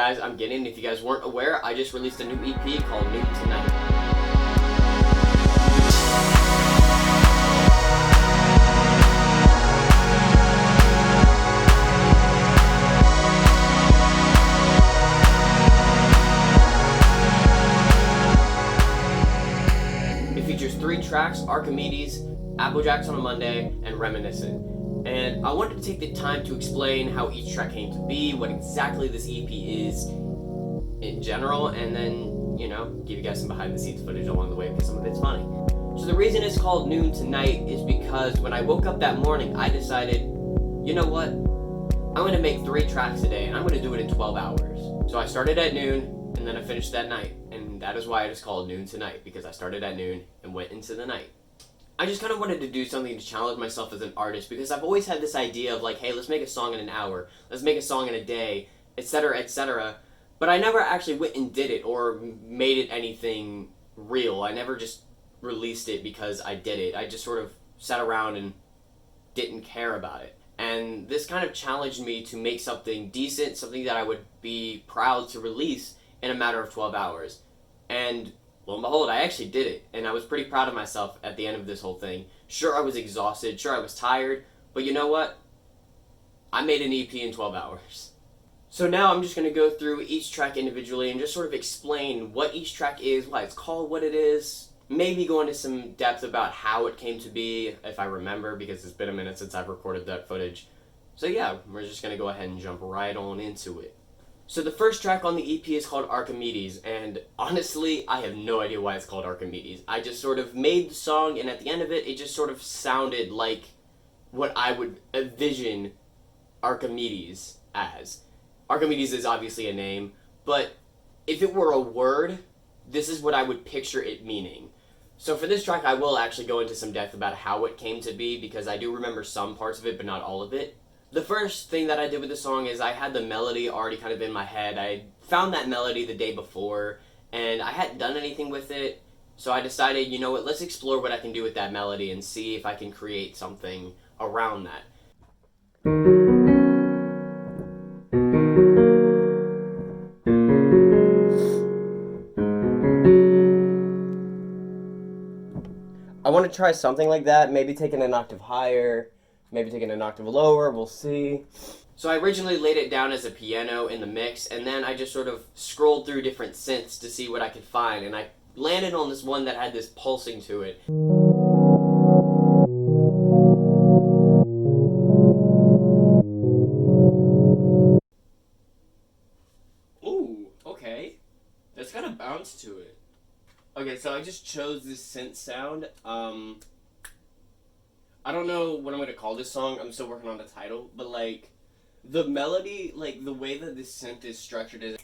guys, I'm Gideon. If you guys weren't aware, I just released a new EP called Noon Tonight. It features 3 tracks: Archimedes, Applejacks on a Monday, and Reminiscent. And I wanted to take the time to explain how each track came to be, what exactly this EP is in general, and then, give you guys some behind the scenes footage along the way because some of it's funny. So the reason it's called Noon Tonight is because when I woke up that morning, I decided, you know what? I'm going to make 3 tracks a day, and I'm going to do it in 12 hours. So I started at noon, and then I finished that night. And that is why it is called Noon Tonight, because I started at noon and went into the night. I just kind of wanted to do something to challenge myself as an artist, because I've always had this idea of like, hey, let's make a song in an hour, let's make a song in a day, etc., etc. But I never actually went and did it or made it anything real. I never just released it because I did it. I just sort of sat around and didn't care about it. And this kind of challenged me to make something decent, something that I would be proud to release in a matter of 12 hours. And lo and behold, I actually did it, and I was pretty proud of myself at the end of this whole thing. Sure, I was exhausted, sure, I was tired, but you know what? I made an EP in 12 hours. So now I'm just going to go through each track individually and just sort of explain what each track is, why it's called what it is, maybe go into some depth about how it came to be, if I remember, because it's been a minute since I've recorded that footage. So yeah, we're just going to go ahead and jump right on into it. So the first track on the EP is called Archimedes, and honestly, I have no idea why it's called Archimedes. I just sort of made the song, and at the end of it, it just sort of sounded like what I would envision Archimedes as. Archimedes is obviously a name, but if it were a word, this is what I would picture it meaning. So for this track, I will actually go into some depth about how it came to be, because I do remember some parts of it, but not all of it. The first thing that I did with the song is I had the melody already kind of in my head. I found that melody the day before, and I hadn't done anything with it, so I decided, you know what, let's explore what I can do with that melody and see if I can create something around that. I want to try something like that, maybe taking an octave higher, maybe taking an octave lower, we'll see. So I originally laid it down as a piano in the mix, and then I just sort of scrolled through different synths to see what I could find, and I landed on this one that had this pulsing to it. Ooh, okay. That's got a bounce to it. Okay, so I just chose this synth sound. I don't know what I'm going to call this song. I'm still working on the title. But, like, the melody, like, the way that this synth is structured is,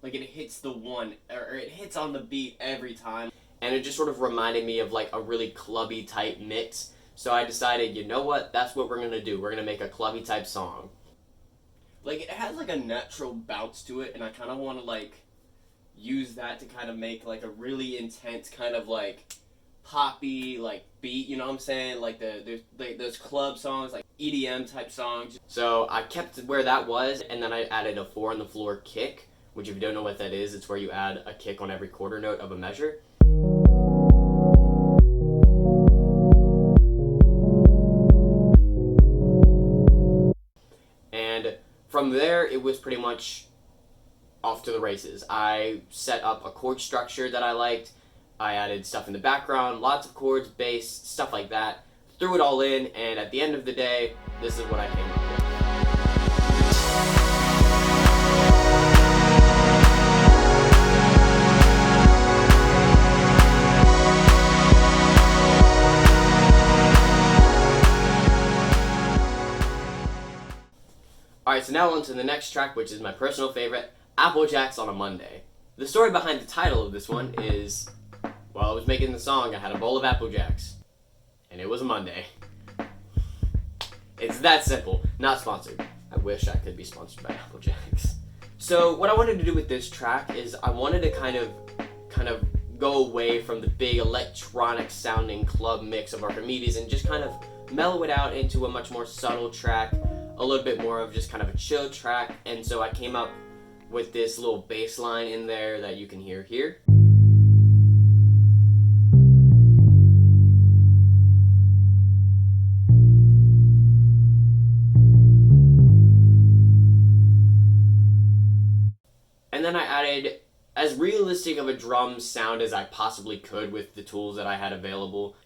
like, it hits the one, or it hits on the beat every time. And it just sort of reminded me of, like, a really clubby type mix. So I decided, you know what? That's what we're going to do. We're going to make a clubby type song. Like, it has, like, a natural bounce to it. And I kind of want to, like, use that to kind of make, like, a really intense kind of, like, poppy, like, beat, you know what I'm saying? Like, those club songs, like EDM type songs. So I kept where that was, and then I added a 4 on the floor kick, which if you don't know what that is, it's where you add a kick on every quarter note of a measure. And from there, it was pretty much off to the races. I set up a chord structure that I liked. I added stuff in the background, lots of chords, bass, stuff like that. Threw it all in, and at the end of the day, this is what I came up with. Alright, so now on to the next track, which is my personal favorite, Applejacks on a Monday. The story behind the title of this one is, while I was making the song, I had a bowl of Apple Jacks, and it was a Monday. It's that simple. Not sponsored. I wish I could be sponsored by Apple Jacks. So what I wanted to do with this track is I wanted to kind of go away from the big electronic sounding club mix of Archimedes and just kind of mellow it out into a much more subtle track. a little bit more of just kind of a chill track, and so I came up with this little bass line in there that you can hear here. And then I added as realistic of a drum sound as I possibly could with the tools that I had available.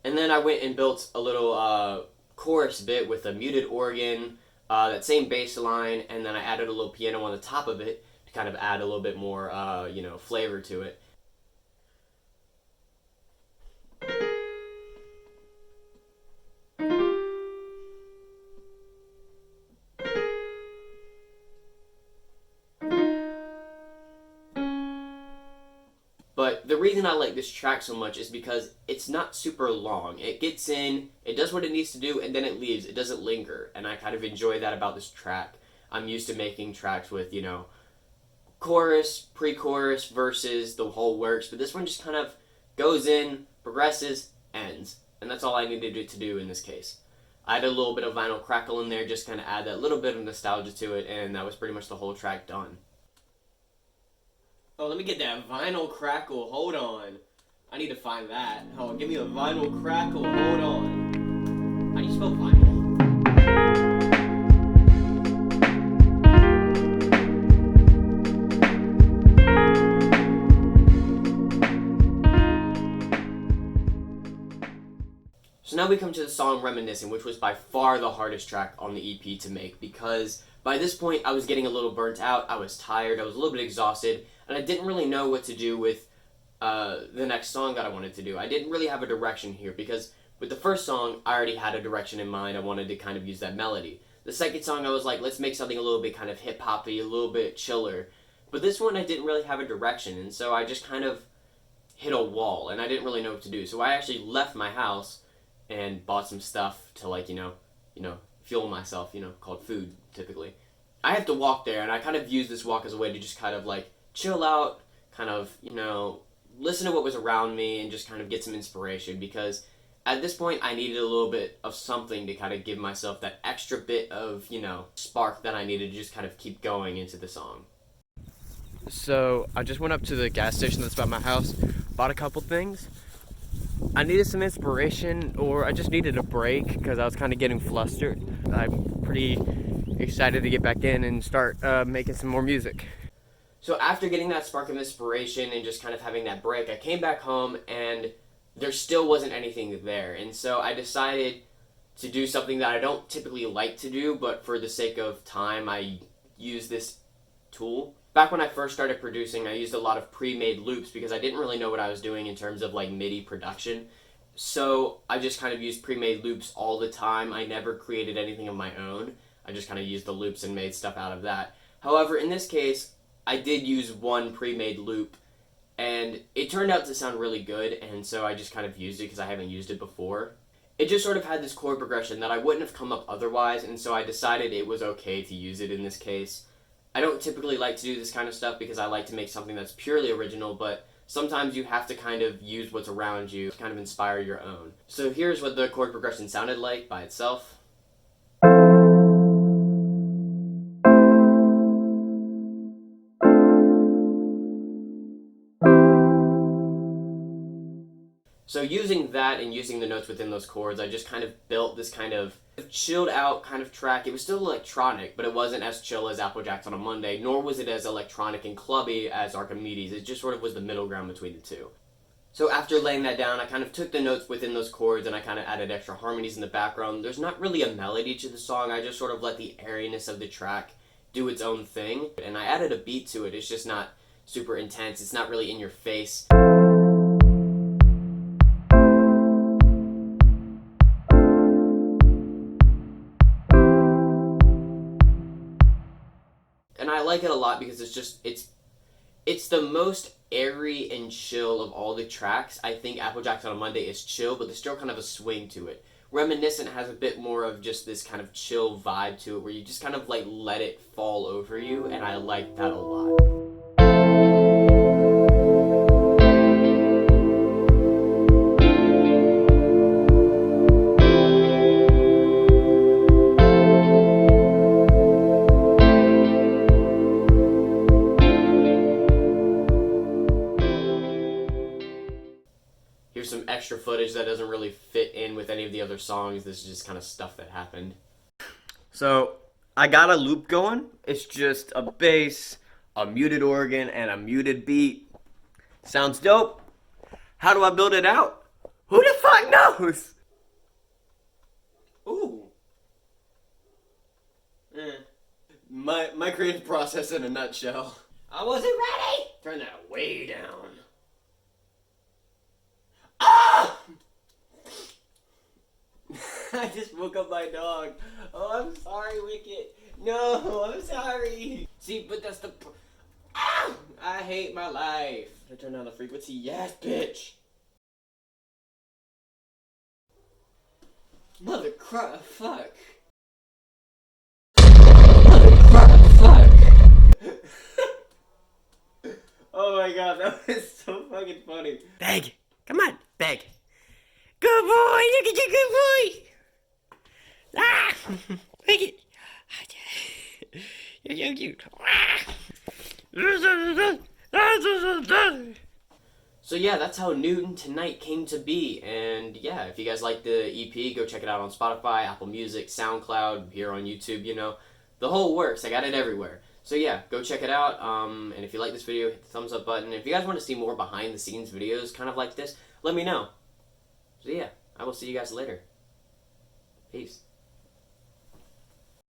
And then I went and built a little chorus bit with a muted organ, that same bass line, and then I added a little piano on the top of it to kind of add a little bit more, flavor to it. But the reason I like this track so much is because it's not super long. It gets in, it does what it needs to do, and then it leaves. It doesn't linger, and I kind of enjoy that about this track. I'm used to making tracks with, chorus, pre-chorus, verses, the whole works, but this one just kind of goes in, progresses, ends. And that's all I needed it to do in this case. I had a little bit of vinyl crackle in there, just kind of add that little bit of nostalgia to it, and that was pretty much the whole track done. Oh, let me get that vinyl crackle. Hold on. I need to find that. Oh, give me a vinyl crackle. Hold on. How do you spell vinyl? So now we come to the song Reminiscing, which was by far the hardest track on the EP to make, because by this point I was getting a little burnt out, I was tired, I was a little bit exhausted, and I didn't really know what to do with the next song that I wanted to do. I didn't really have a direction here, because with the first song, I already had a direction in mind. I wanted to kind of use that melody. The second song, I was like, let's make something a little bit kind of hip-hoppy, a little bit chiller. But this one, I didn't really have a direction, and so I just kind of hit a wall, and I didn't really know what to do. So I actually left my house and bought some stuff to fuel myself, called food, typically. I have to walk there, and I kind of use this walk as a way to just kind of chill out, kind of, listen to what was around me and just kind of get some inspiration, because at this point I needed a little bit of something to kind of give myself that extra bit of, spark that I needed to just kind of keep going into the song. So I just went up to the gas station that's by my house, bought a couple things. I needed some inspiration, or I just needed a break because I was kind of getting flustered. I'm pretty excited to get back in and start making some more music. So after getting that spark of inspiration and just kind of having that break, I came back home and there still wasn't anything there. And so I decided to do something that I don't typically like to do, but for the sake of time, I use this tool. Back when I first started producing, I used a lot of pre-made loops because I didn't really know what I was doing in terms of MIDI production. So I just kind of used pre-made loops all the time. I never created anything of my own. I just kind of used the loops and made stuff out of that. However, in this case, I did use one pre-made loop, and it turned out to sound really good, and so I just kind of used it because I haven't used it before. It just sort of had this chord progression that I wouldn't have come up otherwise, and so I decided it was okay to use it in this case. I don't typically like to do this kind of stuff because I like to make something that's purely original, but sometimes you have to kind of use what's around you to kind of inspire your own. So here's what the chord progression sounded like by itself. So using that and using the notes within those chords, I just kind of built this kind of chilled out kind of track. It was still electronic, but it wasn't as chill as Applejack's on a Monday, nor was it as electronic and clubby as Archimedes. It just sort of was the middle ground between the two. So after laying that down, I kind of took the notes within those chords and I kind of added extra harmonies in the background. There's not really a melody to the song. I just sort of let the airiness of the track do its own thing. And I added a beat to it. It's just not super intense. It's not really in your face. And I like it a lot because it's the most airy and chill of all the tracks. I think Applejack's on a Monday is chill, but there's still kind of a swing to it. Reminiscent has a bit more of just this kind of chill vibe to it where you just kind of let it fall over you, and I like that a lot. here's some extra footage that doesn't really fit in with any of the other songs. This is just kind of stuff that happened. So, I got a loop going. It's just a bass, a muted organ, and a muted beat. Sounds dope. How do I build it out? Who the fuck knows? Ooh. My creative process in a nutshell. I wasn't ready! Turn that way down. Ah! I just woke up my dog. Oh, I'm sorry, Wicket. No, I'm sorry. See, but that's the... Ah! I hate my life. Did I turn down the frequency? Yes, bitch. Mother fuck. Oh my god, that was so fucking funny. Beg. Come on, beg. Good boy, look at you, good boy. Ah, look at you're so cute. So yeah, that's how Newton Tonight came to be. And yeah, if you guys like the EP, go check it out on Spotify, Apple Music, SoundCloud, here on YouTube, you know. The whole works. I got it everywhere. So yeah, go check it out. And if you like this video, hit the thumbs up button. If you guys want to see more behind the scenes videos kind of like this, let me know. So yeah, I will see you guys later. Peace.